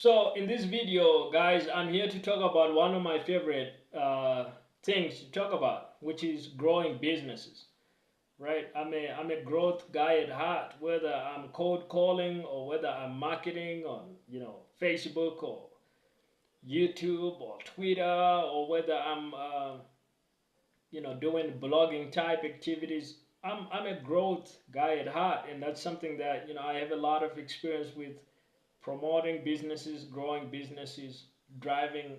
So in this video, guys, I'm here to talk about one of my favorite things to talk about, which is growing businesses. Right? I'm a growth guy at heart. Whether I'm cold calling or whether I'm marketing on Facebook or YouTube or Twitter, or whether I'm doing blogging type activities. I'm a growth guy at heart, and that's something that I have a lot of experience with promoting businesses, growing businesses, driving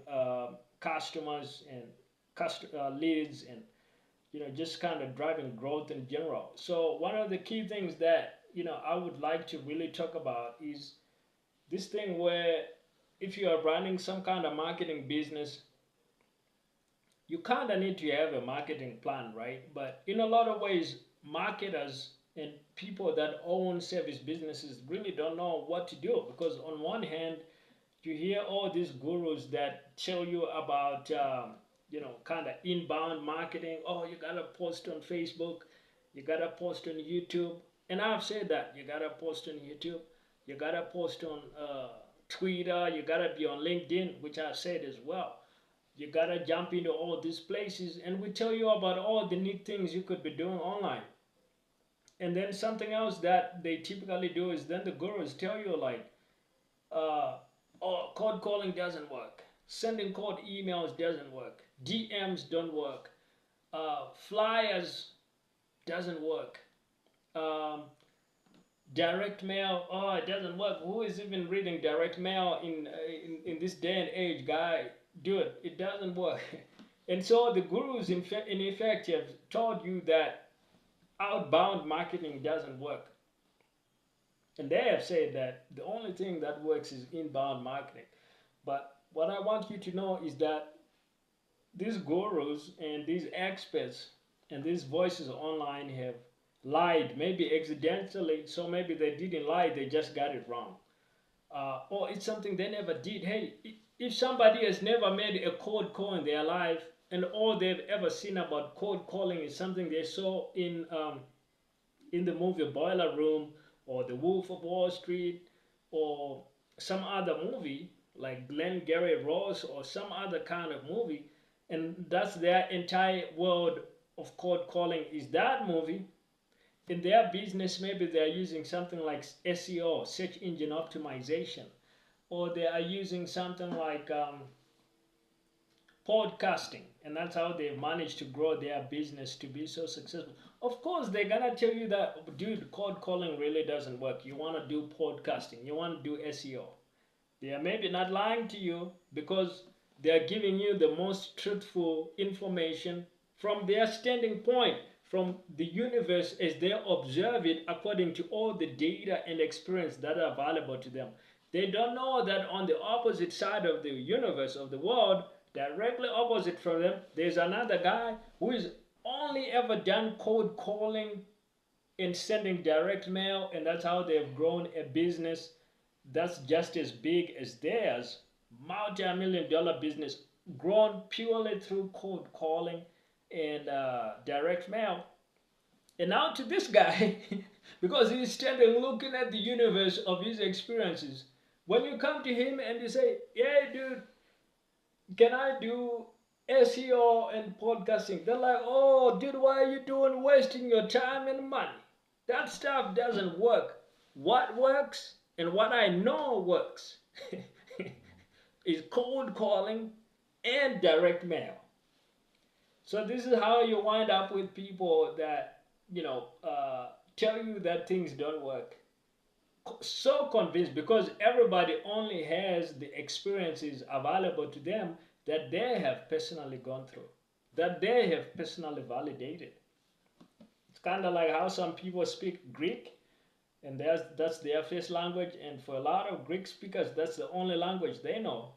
customers and leads, and just kind of driving growth in general. So one of the key things that I would like to really talk about is this thing where if you are running some kind of marketing business, you kind of need to have a marketing plan, right? But in a lot of ways, marketers and people that own service businesses really don't know what to do, because on one hand, you hear all these gurus that tell you about kind of inbound marketing. Oh, you gotta post on Facebook, you gotta post on YouTube, and I've said that you gotta post on YouTube, you gotta post on Twitter, you gotta be on LinkedIn, which I've said as well. You gotta jump into all these places, and we tell you about all the neat things you could be doing online. And then something else that they typically do is then the gurus tell you like, uh, oh, cold calling doesn't work, sending cold emails doesn't work, DMs don't work, flyers doesn't work, um, direct mail, oh, it doesn't work. Who is even reading direct mail in this day and age, guy? Dude, it doesn't work. And so the gurus in effect have told you that outbound marketing doesn't work. And they have said that the only thing that works is inbound marketing. But what I want you to know is that these gurus and these experts and these voices online have lied, maybe accidentally, so maybe they didn't lie, they just got it wrong. Or it's something they never did. Hey, if somebody has never made a cold call in their life, and all they've ever seen about cold calling is something they saw in the movie Boiler Room or The Wolf of Wall Street or some other movie like Glengarry Ross or some other kind of movie, and that's their entire world of cold calling is that movie. In their business, maybe they're using something like SEO, search engine optimization, or they are using something like podcasting, and that's how they've managed to grow their business to be so successful. Of course, they're gonna tell you that, dude, cold calling really doesn't work. You want to do podcasting, you want to do SEO. They are maybe not lying to you because they are giving you the most truthful information from their standing point, from the universe as they observe it according to all the data and experience that are available to them. They don't know that on the opposite side of the universe, of the world, directly opposite from them, there's another guy who is only ever done cold calling and sending direct mail, and that's how they've grown a business that's just as big as theirs, multi-million-dollar business grown purely through cold calling and direct mail. And now to this guy, because he's standing looking at the universe of his experiences. When you come to him and you say, "Yeah, dude, can I do SEO and podcasting?" They're like, "Oh, dude, why are you doing wasting your time and money? That stuff doesn't work." What works and what I know works is cold calling and direct mail. So this is how you wind up with people that tell you that things don't work. So convinced because everybody only has the experiences available to them that they have personally gone through, that they have personally validated. It's kind of like how some people speak Greek, and that's their first language, and for a lot of Greek speakers, that's the only language they know.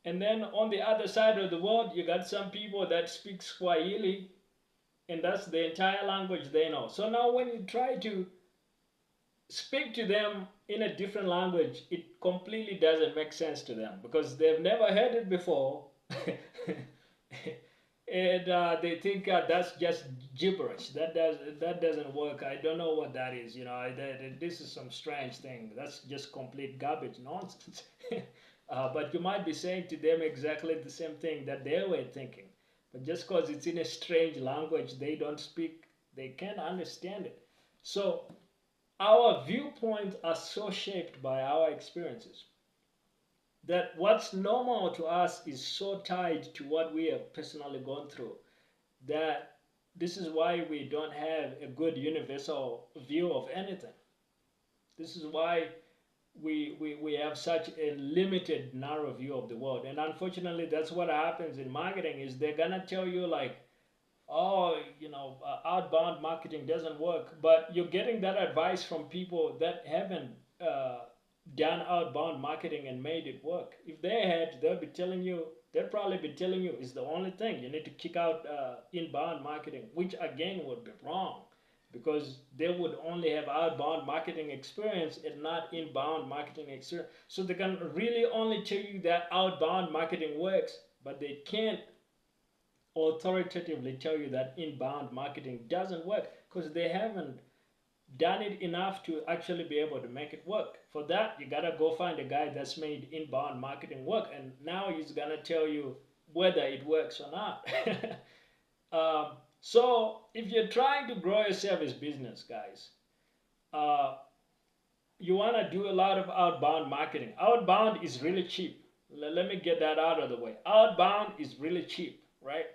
And then on the other side of the world, you got some people that speak Swahili, and that's the entire language they know. So now when you try to speak to them in a different language, it completely doesn't make sense to them because they've never heard it before. And they think that's just gibberish. That doesn't work. I don't know what that is. This is some strange thing. That's just complete garbage nonsense. But you might be saying to them exactly the same thing that they were thinking. But just because it's in a strange language they don't speak, they can't understand it. So our viewpoints are so shaped by our experiences that what's normal to us is so tied to what we have personally gone through that this is why we don't have a good universal view of anything. This is why we have such a limited, narrow view of the world. And unfortunately, that's what happens in marketing is they're going to tell you like, oh, outbound marketing doesn't work. But you're getting that advice from people that haven't done outbound marketing and made it work. If they had, they'd probably be telling you it's the only thing. You need to kick out inbound marketing, which again would be wrong because they would only have outbound marketing experience and not inbound marketing experience. So they can really only tell you that outbound marketing works, but they can't authoritatively tell you that inbound marketing doesn't work because they haven't done it enough to actually be able to make it work. For that, you gotta go find a guy that's made inbound marketing work, and now he's gonna tell you whether it works or not. So if you're trying to grow your service business, guys, you wanna do a lot of outbound marketing. Outbound is really cheap. Let me get that out of the way. Outbound is really cheap, right?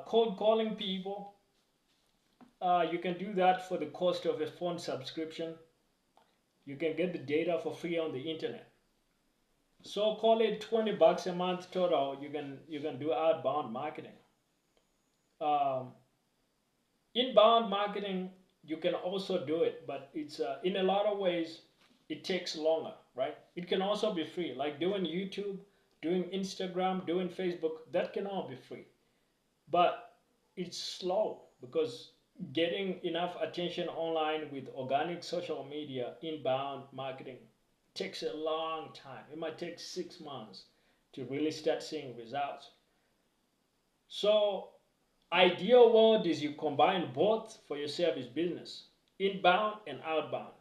Cold calling people, you can do that for the cost of a phone subscription. You can get the data for free on the internet. So call it $20 a month total. You can do outbound marketing. Inbound marketing, you can also do it, but it's in a lot of ways it takes longer, right? It can also be free, like doing YouTube, doing Instagram, doing Facebook. That can all be free, but it's slow because getting enough attention online with organic social media inbound marketing takes a long time. It might take 6 months to really start seeing results. So ideal world is you combine both for your service business, inbound and outbound.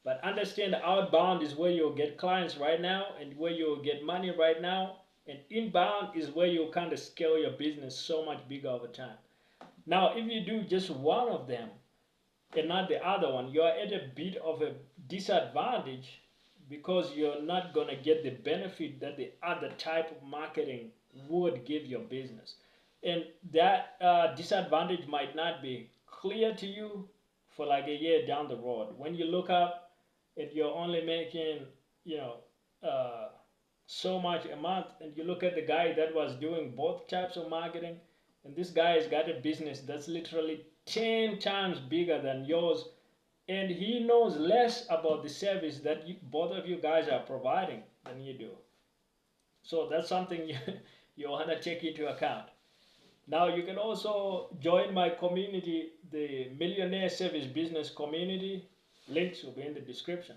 But understand outbound is where you'll get clients right now and where you'll get money right now, and inbound is where you'll kind of scale your business so much bigger over time. Now, if you do just one of them and not the other one, you're at a bit of a disadvantage because you're not going to get the benefit that the other type of marketing would give your business. And that disadvantage might not be clear to you for like a year down the road. When you look up and you're only making, so much a month, and you look at the guy that was doing both types of marketing, and this guy has got a business that's literally 10 times bigger than yours, and he knows less about the service that both of you guys are providing than you do. So that's something you want to take into account. Now you can also join my community, the Millionaire Service Business community. Links will be in the description.